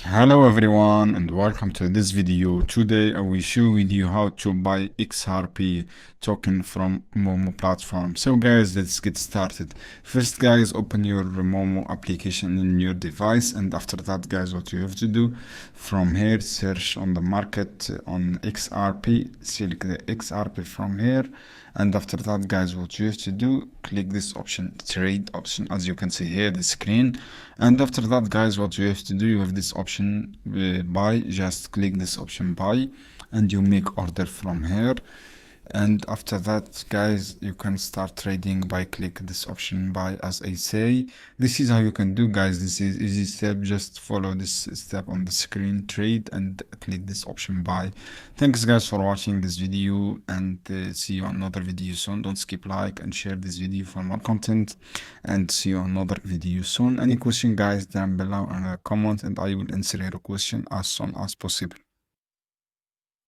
Hello everyone and welcome to this video. Today I will show you how to buy XRP token from Moomoo platform. So guys, let's get started. First guys, open your Moomoo application in your device, and after that guys, what you have to do from here, search on the market on XRP, select the XRP from here, and after that guys, what you have to do, click this option, trade option, as you can see here the screen. And after that guys, what you have to do, you have this option buy. Just click this option buy and you make order from here. And after that guys, you can start trading by click this option buy. As I say, this is how you can do guys. This is easy step. Just follow this step on the screen, trade and click this option buy. Thanks guys for watching this video, and see you on another video soon. Don't skip like and share this video for more content, and see you on another video soon. Any question guys, down below in a comment and I will answer your question as soon as possible.